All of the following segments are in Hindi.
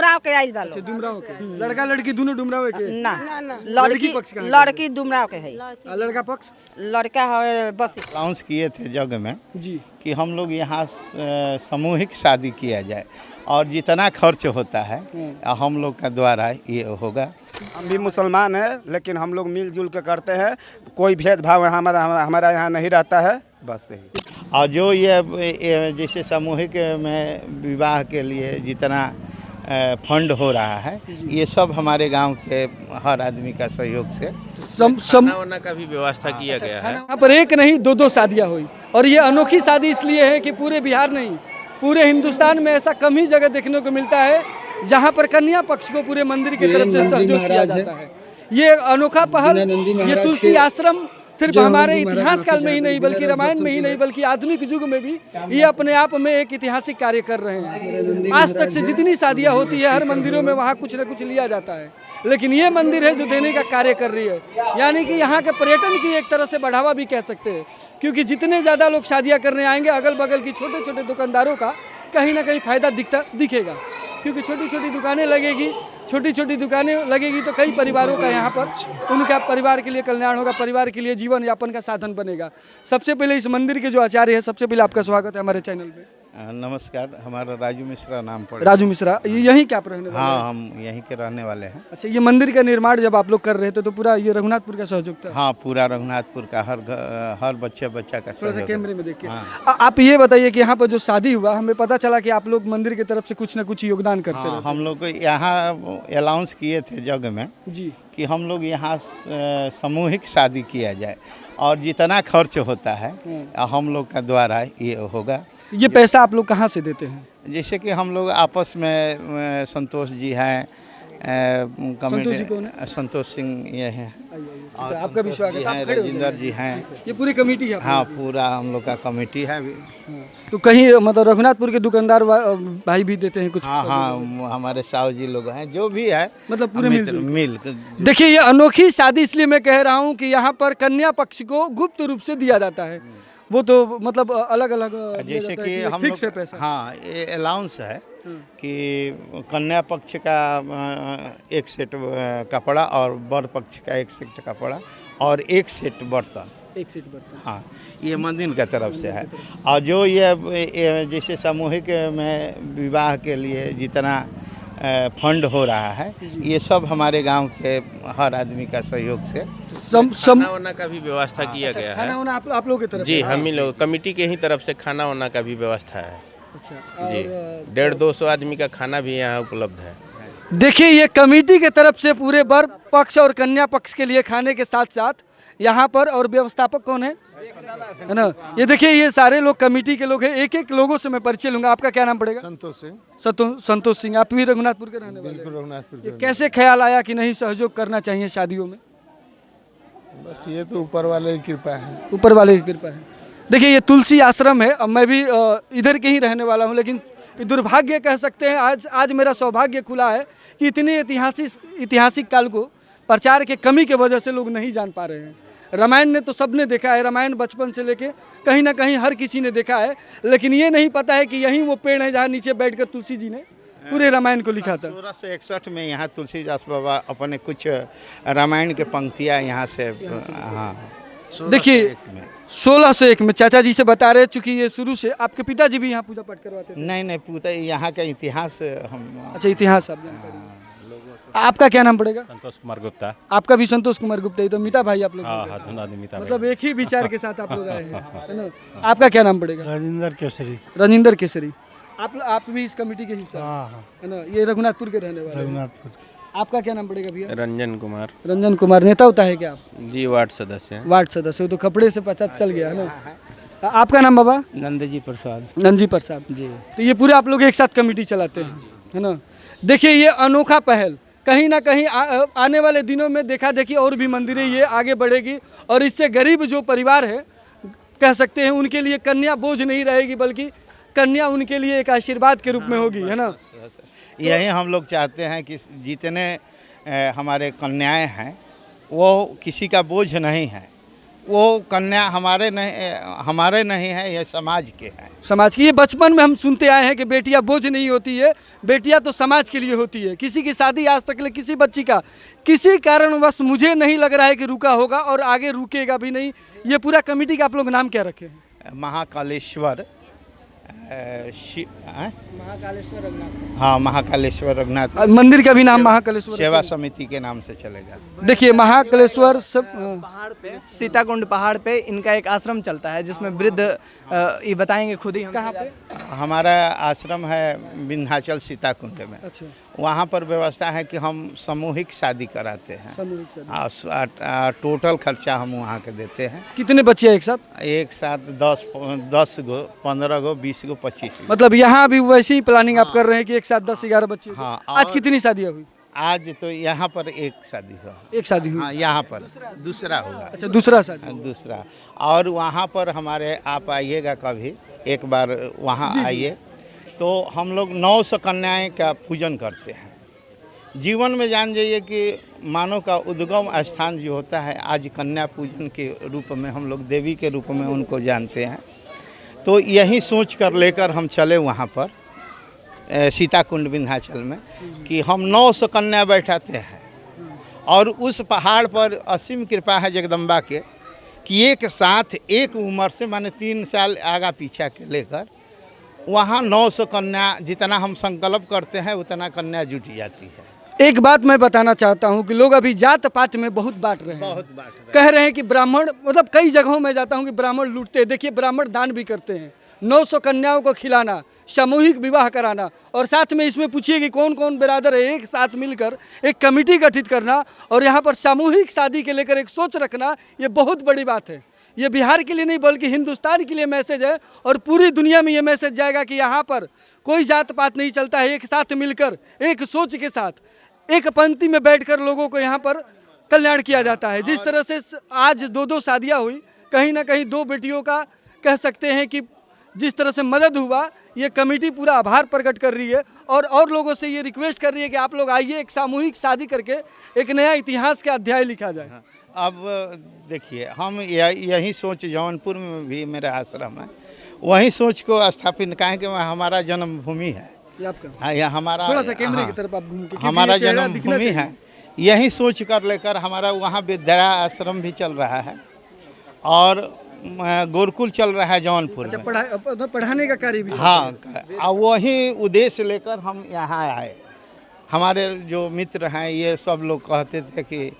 डुमराव के आइल बा अच्छा डुमराव के लड़का लड़की दोनों डुमराव के ना लड़की पक्ष कहाँ के? लड़की डुमराव के है लड़का पक्ष लड़का है बस अनाउंस किए थे जग में जी कि हम लोग यहाँ सामूहिक शादी किया जाए और जितना खर्च होता है हम लोग का द्वारा ये होगा। हम भी मुसलमान हैं लेकिन हम लोग मिलजुल के करते हैं, कोई भेदभाव हमारा यहाँ नहीं रहता है, बस यही। और जो ये जैसे सामूहिक में विवाह के लिए जितना फंड हो रहा है ये सब हमारे गांव के हर आदमी का सहयोग से खाना का भी व्यवस्था किया गया है। यहाँ पर एक नहीं दो शादियाँ हुई और ये अनोखी शादी इसलिए है कि पूरे बिहार नहीं पूरे हिंदुस्तान में ऐसा कम ही जगह देखने को मिलता है जहाँ पर कन्या पक्ष को पूरे मंदिर की तरफ से सहयोग किया जाता है। ये अनोखा पहल ये तुलसी आश्रम सिर्फ हमारे इतिहास काल में ही नहीं बल्कि रामायण में ही नहीं बल्कि आधुनिक युग में भी ये अपने आप में एक ऐतिहासिक कार्य कर रहे हैं। आज तक से जितनी शादियाँ होती है हर मंदिरों में वहाँ कुछ न कुछ लिया जाता है, लेकिन ये मंदिर है जो देने का कार्य कर रही है, यानी कि यहाँ के पर्यटन की एक तरह से बढ़ावा भी कह सकते हैं, क्योंकि जितने ज़्यादा लोग शादियाँ करने आएंगे अगल बगल की छोटे छोटे दुकानदारों का कहीं ना कहीं फायदा दिखेगा, क्योंकि छोटी छोटी दुकानें लगेगी तो कई परिवारों का यहाँ पर उनका परिवार के लिए कल्याण होगा, परिवार के लिए जीवन यापन का साधन बनेगा। सबसे पहले इस मंदिर के जो आचार्य है सबसे पहले आपका स्वागत है हमारे चैनल में। नमस्कार, हमारा राजू मिश्रा नाम पड़े। राजू मिश्रा, यहीं क्या आप रहने वाले हैं? हाँ, हम यहीं के रहने वाले हैं। अच्छा, ये मंदिर का निर्माण जब आप लोग कर रहे थे तो पूरा ये रघुनाथपुर का सहयोग था? हाँ, पूरा रघुनाथपुर का हर बच्चा का सहयोग। कैमरे में देखिए। हाँ। आप ये बताइए कि यहाँ पर जो शादी हुआ हमें पता चला कि आप लोग मंदिर की तरफ से कुछ न कुछ योगदान करते हाँ, रहते हैं। हम लोग को यहाँ अनाउंस किए थे जग में जी कि हम लोग यहाँ सामूहिक शादी किया जाए और जितना खर्च होता है हम लोग का द्वारा ये होगा। ये पैसा आप लोग कहाँ से देते हैं? जैसे कि हम लोग आपस में संतोष जी हैं, संतोष जी कौन है? संतोष सिंह ये हैं, अच्छा, आपका भी स्वागत है। राजेंद्र जी हैं। ये पूरी कमेटी है? हाँ, पूरा हम लोग का कमेटी है अभी। तो कहीं मतलब रघुनाथपुर के दुकानदार भाई भी देते हैं कुछ? हाँ हाँ, हमारे साहु जी लोग हैं, जो भी है मतलब पूरे मिल। देखिए, ये अनोखी शादी इसलिए मैं कह रहा हूँ कि यहाँ पर कन्या पक्ष को गुप्त रूप से दिया जाता है, वो तो मतलब अलग अलग जैसे कि हम फिक्स है लोग पैसा। हाँ, ये अलाउंस है कि कन्या पक्ष का एक सेट कपड़ा और वर पक्ष का एक सेट कपड़ा और एक सेट बर्तन। हाँ, ये मंदिर का तरफ से है। और जो ये जैसे सामूहिक में विवाह के लिए जितना फंड हो रहा है ये सब हमारे गांव के हर आदमी का सहयोग से खाना का भी व्यवस्था किया गया है। खाना आप लोगों की तरफ जी, से? हम ही लोग कमेटी के ही तरफ से खाना वाना का भी व्यवस्था है। अच्छा, जी, 150-200 आदमी का खाना भी यहाँ उपलब्ध है। देखिए, ये कमेटी के तरफ से पूरे वर पक्ष और कन्या पक्ष के लिए खाने के साथ साथ यहाँ पर और व्यवस्थापक कौन है ना? ये देखिए, ये सारे लोग कमेटी के लोग हैं। एक एक लोगों से मैं परिचय लूंगा। आपका क्या नाम पड़ेगा? संतोष सिंह। संतोष सिंह, आप भी रघुनाथपुर के रहने वाले हैं? बिल्कुल रघुनाथपुर ये कैसे ख्याल आया कि नहीं सहयोग करना चाहिए शादियों में? बस ये तो ऊपर वाले की कृपा है। ऊपर वाले की कृपा है। देखिए, ये तुलसी आश्रम है। अब मैं भी इधर के ही रहने वाला हूँ, लेकिन दुर्भाग्य कह सकते हैं आज मेरा सौभाग्य खुला है कि इतने ऐतिहासिक काल को प्रचार के कमी के वजह से लोग नहीं जान पा रहे हैं। रामायण ने तो सबने देखा है, रामायण बचपन से लेके कहीं ना कहीं हर किसी ने देखा है, लेकिन ये नहीं पता है कि यहीं वो पेड़ है जहाँ नीचे बैठकर तुलसी जी ने पूरे रामायण को लिखा था। 1661 में यहाँ तुलसीदास बाबा अपने कुछ रामायण के पंक्तियाँ यहाँ से हाँ देखिए 1601 में चाचा जी से बता रहे, चूंकि ये शुरू से आपके पिताजी भी यहाँ पूजा पाठ करवाते थे? नहीं, पूरा यहाँ का इतिहास हम। अच्छा, इतिहास आप जानते हैं। आपका क्या नाम पड़ेगा? संतोष कुमार गुप्ता। आपका भी संतोष कुमार गुप्ता। ये तो मीता भाई आप लोग? हाँ, दोनों आदमी मीता भाई। मतलब एक ही विचार के साथ आप लोग आए हैं, है ना? आपका क्या नाम पड़ेगा? राजेंद्र केसरी। राजेंद्र केसरी। आप भी इस कमेटी के हिस्सा हाँ, है ना? ये रघुनाथपुर के रहने वाले हैं। रघुनाथपुर। आपका क्या नाम पड़ेगा भैया? रंजन कुमार। रंजन कुमार। नेता होता है क्या आप? जी, वार्ड सदस्य हैं। वार्ड सदस्य। तो कपड़े से पता चल गया है ना? आपका नाम बाबा? नंदजी प्रसाद। नंदजी प्रसाद जी। तो ये पूरे आप लोग एक साथ कमेटी चलाते हैं, है ना? देखिए, ये अनोखा पहल कहीं ना कहीं आने वाले दिनों में देखा देखी और भी मंदिरें ये आगे बढ़ेगी और इससे गरीब जो परिवार है कह सकते हैं उनके लिए कन्या बोझ नहीं रहेगी, बल्कि कन्या उनके लिए एक आशीर्वाद के रूप में होगी, है ना? यही हम लोग चाहते हैं कि जितने हमारे कन्याएं हैं वो किसी का बोझ नहीं है, वो कन्या हमारे नहीं है, ये समाज के हैं। समाज की, ये बचपन में हम सुनते आए हैं कि बेटियां बोझ नहीं होती है, बेटियां तो समाज के लिए होती है। किसी की शादी आज तक किसी बच्ची का किसी कारणवश मुझे नहीं लग रहा है कि रुका होगा और आगे रुकेगा भी नहीं। ये पूरा कमेटी का आप लोग नाम क्या रखे हैं? महाकालेश्वर महाकालेश्वर रघुनाथ। हाँ, महाकालेश्वर रघुनाथ मंदिर का भी नाम महाकालेश्वर सेवा समिति के नाम से चलेगा। देखिए महाकालेश्वर सब पहाड़ पे, सीताकुंड पहाड़ पे इनका एक आश्रम चलता है जिसमें वृद्ध ये बताएंगे खुद ही। कहाँ पे? हमारा आश्रम है विंध्याचल सीताकुंड में। अच्छा, वहाँ पर व्यवस्था है कि हम सामूहिक शादी कराते हैं। सामूहिक शादी। टोटल खर्चा हम वहाँ के देते हैं। कितने बच्चे हैं एक साथ? एक साथ 10 गो, 15 गो, 20 गो, 25 गो। मतलब यहाँ भी वैसी ही प्लानिंग आप कर रहे हैं कि एक साथ 10-11 बच्चे? हाँ। आज कितनी शादियाँ हुई? आज तो यहाँ पर एक शादी हुआ। एक शादी हुई। हाँ, यहाँ पर दूसरा होगा। अच्छा, दूसरा शादी। दूसरा। और वहाँ पर हमारे आप आइएगा कभी, एक बार वहाँ आइए तो हम लोग 900 कन्याएं का पूजन करते हैं। जीवन में जान जाइए कि मानव का उद्गम स्थान जो होता है, आज कन्या पूजन के रूप में हम लोग देवी के रूप में उनको जानते हैं। तो यही सोच कर लेकर हम चले वहाँ पर सीताकुंड विंध्याचल में कि हम 900 कन्या बैठाते हैं। और उस पहाड़ पर असीम कृपा है जगदम्बा के कि एक साथ एक उम्र से माने 3 साल आगा पीछा के लेकर वहाँ 900 कन्या, जितना हम संकल्प करते हैं उतना कन्या जुट जाती है। एक बात मैं बताना चाहता हूँ कि लोग अभी जात पात में बहुत बांट रहे हैं, कह रहे हैं कि ब्राह्मण, मतलब कई जगहों में जाता हूँ कि ब्राह्मण लूटते हैं। देखिए ब्राह्मण दान भी करते हैं। 900 कन्याओं को खिलाना, सामूहिक विवाह कराना, और साथ में इसमें पूछिए कि कौन कौन बिरादर है, एक साथ मिलकर एक कमेटी गठित करना और यहाँ पर सामूहिक शादी के लेकर एक सोच रखना, ये बहुत बड़ी बात है। ये बिहार के लिए नहीं बल्कि हिंदुस्तान के लिए मैसेज है और पूरी दुनिया में ये मैसेज जाएगा कि यहाँ पर कोई जात पात नहीं चलता है। एक साथ मिलकर एक सोच के साथ एक पंक्ति में बैठकर लोगों को यहाँ पर कल्याण किया जाता है। जिस तरह से आज 2-2 शादियाँ हुई, कहीं ना कहीं 2 बेटियों का कह सकते हैं कि जिस तरह से मदद हुआ, ये कमेटी पूरा आभार प्रकट कर रही है और लोगों से ये रिक्वेस्ट कर रही है कि आप लोग आइए, एक सामूहिक शादी करके एक नया इतिहास का अध्याय लिखा जाए। अब देखिए, हम यही सोच जौनपुर में भी मेरा आश्रम है, वही सोच को स्थापित, कहें कि हमारा जन्मभूमि है। हाँ, यह हमारा, थोड़ा सा कैमरे की तरफ आप घूम के, हमारा जन्मभूमि है। यही सोच कर लेकर हमारा वहाँ विद्या आश्रम भी चल रहा है और गुरुकुल चल रहा है जौनपुर में। पढ़ाने का कार्य भी। हाँ, वही उद्देश्य लेकर हम यहाँ आए। हमारे जो मित्र हैं ये सब लोग कहते थे कि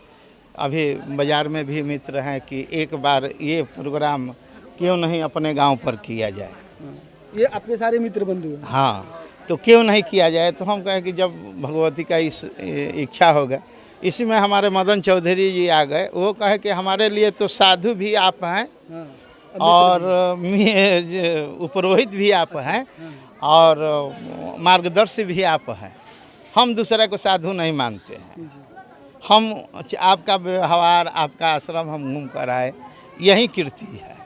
अभी बाज़ार में भी मित्र हैं कि एक बार ये प्रोग्राम क्यों नहीं अपने गांव पर किया जाए। ये आपके सारे मित्र बंधु हैं? हाँ, तो क्यों नहीं किया जाए। तो हम कहें कि जब भगवती का इस इच्छा होगा। इसी में हमारे मदन चौधरी जी आ गए, वो कहे कि हमारे लिए तो साधु भी आप हैं और पुरोहित भी आप हैं और मार्गदर्शी भी आप हैं। हम दूसरे को साधु नहीं मानते हैं। हम आपका व्यवहार, आपका आश्रम हम घूम कर आए, यही कीर्ति है।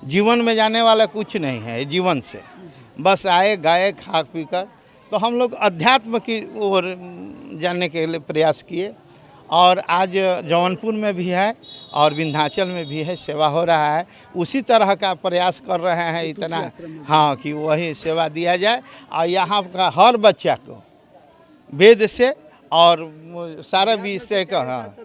जीवन में जाने वाला कुछ नहीं है जीवन से, बस आए गए खा पी कर। तो हम लोग अध्यात्म की ओर जानने के लिए प्रयास किए और आज जौनपुर में भी है और विंध्याचल में भी है, सेवा हो रहा है। उसी तरह का प्रयास कर रहे हैं इतना, हाँ, कि वही सेवा दिया जाए और यहाँ का हर बच्चा को वेद से और सारा विषय का, हाँ,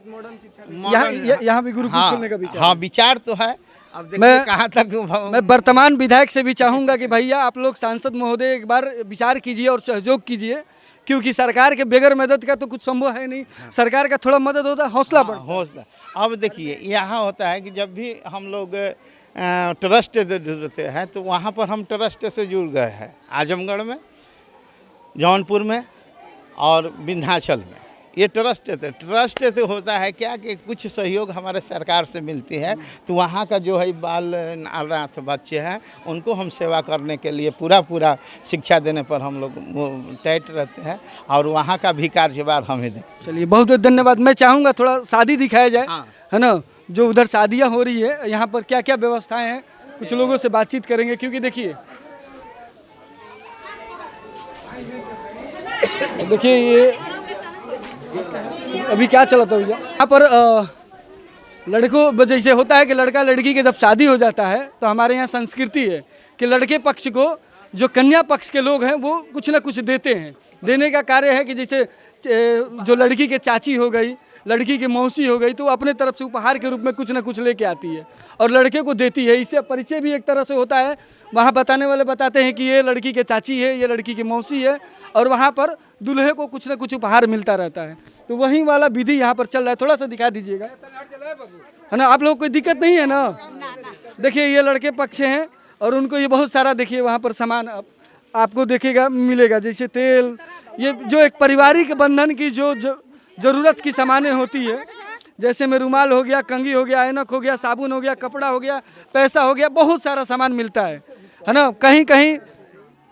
यहाँ भी गुरुकुल खोलने का विचार। हाँ, विचार तो है। अब देखिए कहाँ तक। मैं वर्तमान विधायक से भी चाहूँगा कि भैया आप लोग सांसद महोदय एक बार विचार कीजिए और सहयोग कीजिए, क्योंकि सरकार के बगैर मदद का तो कुछ संभव है नहीं। सरकार का थोड़ा मदद होता है, हौसला बढ़ हौसला। अब देखिए यहाँ होता है कि जब भी हम लोग ट्रस्ट जुड़ते हैं तो वहाँ पर हम ट्रस्ट से जुड़ गए हैं, आजमगढ़ में, जौनपुर में और विंध्याचल में। ये ट्रस्ट से होता है क्या कि कुछ सहयोग हमारे सरकार से मिलती है, तो वहाँ का जो है बाल अनाथ बच्चे हैं उनको हम सेवा करने के लिए पूरा शिक्षा देने पर हम लोग टाइट रहते हैं और वहाँ का भी कार्यभार हमें दें। चलिए, बहुत बहुत धन्यवाद। मैं चाहूँगा थोड़ा शादी दिखाया जाए, है ना, जो उधर शादियाँ हो रही है, यहाँ पर क्या क्या व्यवस्थाएँ हैं, कुछ लोगों से बातचीत करेंगे। क्योंकि देखिए ये अभी क्या चला था भैया, यहाँ पर लड़कों जैसे होता है कि लड़का लड़की के जब शादी हो जाता है तो हमारे यहाँ संस्कृति है कि लड़के पक्ष को जो कन्या पक्ष के लोग हैं वो कुछ ना कुछ देते हैं। देने का कार्य है कि जैसे जो लड़की के चाची हो गई, लड़की की मौसी हो गई, तो वो अपने तरफ से उपहार के रूप में कुछ ना कुछ लेके आती है और लड़के को देती है। इससे परिचय भी एक तरह से होता है। वहाँ बताने वाले बताते हैं कि ये लड़की के चाची है, ये लड़की की मौसी है, और वहाँ पर दूल्हे को कुछ ना कुछ उपहार मिलता रहता है। तो वही वाला विधि यहाँ पर चल रहा है। थोड़ा सा दिखा दीजिएगा, है ना। आप लोग कोई दिक्कत नहीं है ना? देखिए ये लड़के पक्ष हैं और उनको ये बहुत सारा देखिए वहाँ पर सामान आपको देखेगा मिलेगा, जैसे तेल, ये जो एक पारिवारिक बंधन की जो ज़रूरत की सामानें होती है, जैसे में रुमाल हो गया, कंघी हो गया, ऐनक हो गया, साबुन हो गया, कपड़ा हो गया, पैसा हो गया, बहुत सारा सामान मिलता है ना। कहीं कहीं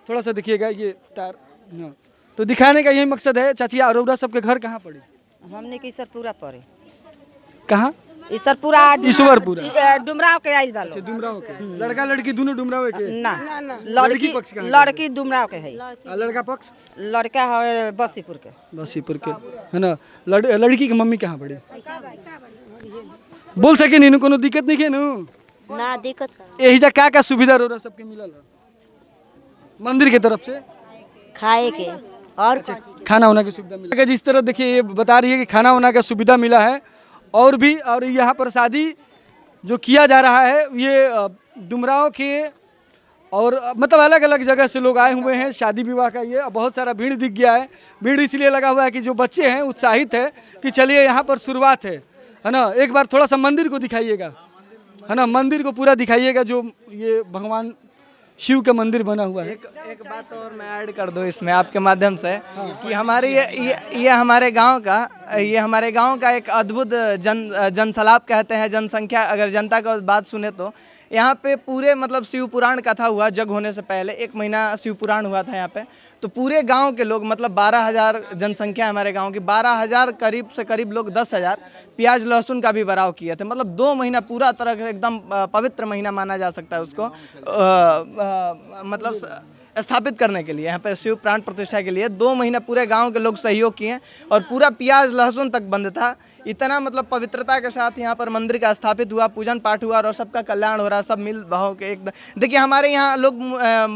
थोड़ा सा देखिएगा ये तार, हाँ। तो दिखाने का यही मकसद है। चाची अरोड़ा सबके घर कहाँ पड़े? हमने की ईसरपुरा पड़े। कहाँ? ईसरपुरा, ईश्वरपुरा, डुमराव के आइल बालो। डुमराव के लड़का लड़की दोनों डुमराव के? ना, लड़की पक्ष कहाँ? लड़की डुमराव के है। लड़का पक्ष? लड़का है बसीपुर के। बसीपुर के, है ना। लड़की की मम्मी कहाँ पड़ी? बोल सके नहीं, कोनो दिक्कत नहीं है ना दिक्कत यही जा का सुविधा रो रहा सबके मिलल मंदिर के तरफ से खाए के और खाना वाना की सुविधा मिला। जिस तरह देखिए ये बता रही है कि खाना वाना का सुविधा मिला है और भी, और यहाँ पर शादी जो किया जा रहा है ये डुमराव के और मतलब अलग अलग जगह से लोग आए हुए हैं शादी विवाह का। ये बहुत सारा भीड़ दिख गया है। भीड़ इसलिए लगा हुआ है कि जो बच्चे हैं उत्साहित है कि चलिए यहाँ पर शुरुआत है ना। एक बार थोड़ा सा मंदिर को दिखाइएगा, है ना, मंदिर को पूरा दिखाइएगा जो ये भगवान शिव का मंदिर बना हुआ है। एक बात और मैं ऐड कर दूं इसमें आपके माध्यम से कि हमारे ये हमारे गांव का एक अद्भुत जनसलाप कहते हैं, जनसंख्या। अगर जनता का बात सुने तो यहाँ पे पूरे मतलब शिव पुराण कथा हुआ जग होने से पहले 1 महीना शिव पुराण हुआ था यहाँ पे। तो पूरे गांव के लोग मतलब 12,000 जनसंख्या है हमारे गांव की, 12,000 करीब से करीब लोग 10,000 प्याज लहसुन का भी भराव किए थे। मतलब 2 महीना पूरा तरह का एकदम पवित्र महीना माना जा सकता है उसको मतलब स्थापित करने के लिए, यहाँ पर शिव प्राण प्रतिष्ठा के लिए 2 महीना पूरे गांव के लोग सहयोग किए और पूरा प्याज लहसुन तक बंद था। इतना मतलब पवित्रता के साथ यहाँ पर मंदिर का स्थापित हुआ, पूजन पाठ हुआ और सबका कल्याण हो रहा है, सब मिल भाव के एकदम। देखिए हमारे यहाँ लोग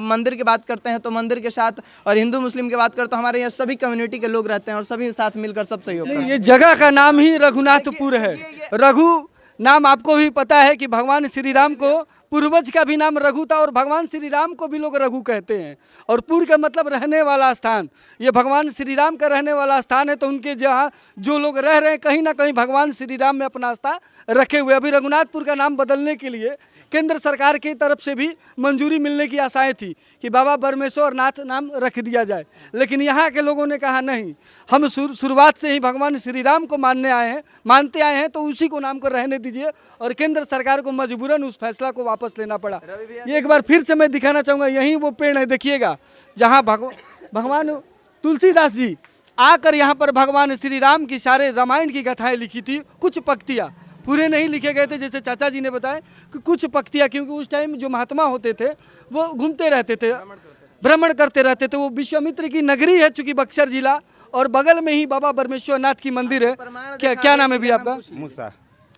मंदिर की बात करते हैं तो मंदिर के साथ, और हिंदू मुस्लिम की बात करते तो हमारे यहाँ सभी कम्युनिटी के लोग रहते हैं और सभी साथ मिलकर सब सहयोग करते हैं। ये जगह का नाम ही रघुनाथपुर है। रघु नाम आपको भी पता है कि भगवान श्री राम को पूर्वज का भी नाम रघु था और भगवान श्री राम को भी लोग रघु कहते हैं। और पुर का मतलब रहने वाला स्थान, ये भगवान श्री राम का रहने वाला स्थान है। तो उनके जहाँ जो लोग रह रहे हैं कहीं ना कहीं भगवान श्री राम में अपना आस्था रखे हुए। अभी रघुनाथपुर का नाम बदलने के लिए केंद्र सरकार की तरफ से भी मंजूरी मिलने की आशाएं थी कि बाबा बरमेश्वर नाथ नाम रख दिया जाए, लेकिन यहाँ के लोगों ने कहा नहीं, हम शुरुआत से ही भगवान श्री राम को मानते आए हैं, तो उसी को नाम को रहने दीजिए। और केंद्र सरकार को मजबूरन उस फैसला को वापस लेना पड़ा। ये एक बार फिर से मैं दिखाना चाहूँगा, यही वो पेड़ है देखिएगा जहाँ भगवान तुलसीदास जी आकर यहाँ पर भगवान श्री राम की सारे रामायण की कथाएँ लिखी थी। कुछ पंक्तियाँ पूरे नहीं लिखे गए थे, जैसे चाचा जी ने बताया कि कुछ पंक्तियाँ, क्योंकि उस टाइम जो महात्मा होते थे वो घूमते रहते थे, भ्रमण करते रहते थे। वो विश्वामित्र की नगरी है चूँकि बक्सर जिला, और बगल में ही बाबा बरमेश्वर नाथ की मंदिर है। क्या नाम है भी आपका?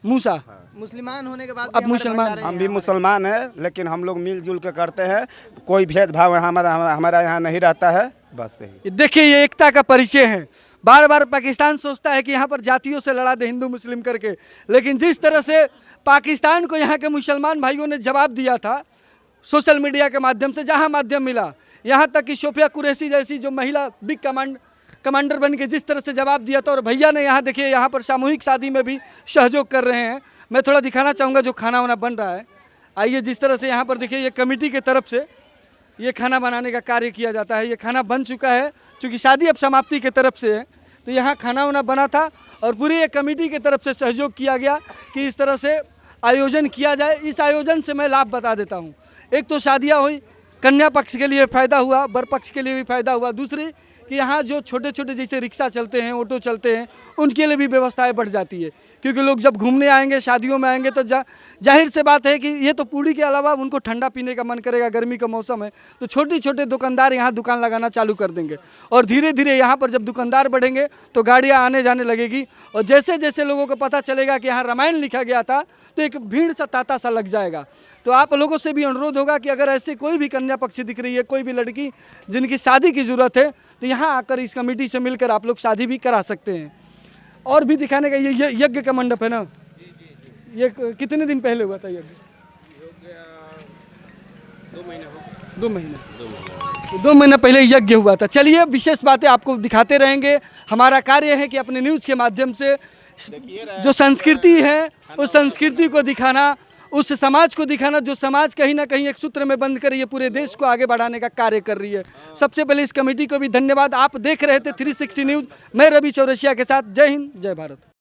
मूसा। मुसलमान होने के बाद अब मुसलमान, हम भी मुसलमान हैं, लेकिन हम लोग मिलजुल के करते हैं। कोई भेदभाव हमारा यहाँ नहीं रहता है। बस यही देखिए ये एकता का परिचय है। बार बार पाकिस्तान सोचता है कि यहाँ पर जातियों से लड़ा दे हिंदू मुस्लिम करके, लेकिन जिस तरह से पाकिस्तान को यहाँ के मुसलमान भाइयों ने जवाब दिया था सोशल मीडिया के माध्यम से, जहाँ माध्यम मिला, यहाँ तक कि शोफिया कुरैशी जैसी जो महिला बिग कमांडर बन के जिस तरह से जवाब दिया था। और भैया ने यहाँ देखिए यहाँ पर सामूहिक शादी में भी सहयोग कर रहे हैं। मैं थोड़ा दिखाना चाहूँगा जो खाना वाना बन रहा है। आइए, जिस तरह से यहाँ पर देखिए ये कमेटी की तरफ से ये खाना बनाने का कार्य किया जाता है। ये खाना बन चुका है, चूँकि शादी अब समाप्ति की तरफ से है, तो यहाँ खाना वाना बना था और पूरी एक कमेटी की तरफ से सहयोग किया गया कि इस तरह से आयोजन किया जाए। इस आयोजन से मैं लाभ बता देता हूँ। एक तो शादियाँ हुई, कन्या पक्ष के लिए फ़ायदा हुआ, वर पक्ष के लिए भी फ़ायदा हुआ। दूसरी, कि यहाँ जो छोटे छोटे जैसे रिक्शा चलते हैं, ऑटो चलते हैं, उनके लिए भी व्यवस्थाएं बढ़ जाती है, क्योंकि लोग जब घूमने आएंगे, शादियों में आएंगे, तो जाहिर से बात है कि ये तो पूड़ी के अलावा उनको ठंडा पीने का मन करेगा, गर्मी का मौसम है, तो छोटे छोटे दुकानदार यहाँ दुकान लगाना चालू कर देंगे। और धीरे धीरे यहाँ पर जब दुकानदार बढ़ेंगे तो गाड़ियाँ आने जाने लगेगी, और जैसे जैसे लोगों को पता चलेगा कि यहाँ रामायण लिखा गया था, तो एक भीड़ सा तांता सा लग जाएगा। तो आप लोगों से भी अनुरोध होगा कि अगर ऐसे कोई भी कन्या पक्ष दिख रही है, कोई भी लड़की जिनकी शादी की ज़रूरत है, तो यहाँ आकर इस कमेटी से मिलकर आप लोग शादी भी करा सकते हैं। और भी दिखाने का ये यज्ञ का मंडप है ना, ये कितने दिन पहले हुआ था यज्ञ? 2 महीने 2 महीने पहले यज्ञ हुआ था। चलिए, विशेष बातें आपको दिखाते रहेंगे। हमारा कार्य है कि अपने न्यूज़ के माध्यम से जो संस्कृति है उस संस्कृति को दिखाना, उस समाज को दिखाना जो समाज कहीं ना कहीं एक सूत्र में बंद कर ये पूरे देश को आगे बढ़ाने का कार्य कर रही है। सबसे पहले इस कमेटी को भी धन्यवाद। आप देख रहे थे 360 न्यूज़, मैं रवि चौरसिया के साथ। जय हिंद, जय भारत।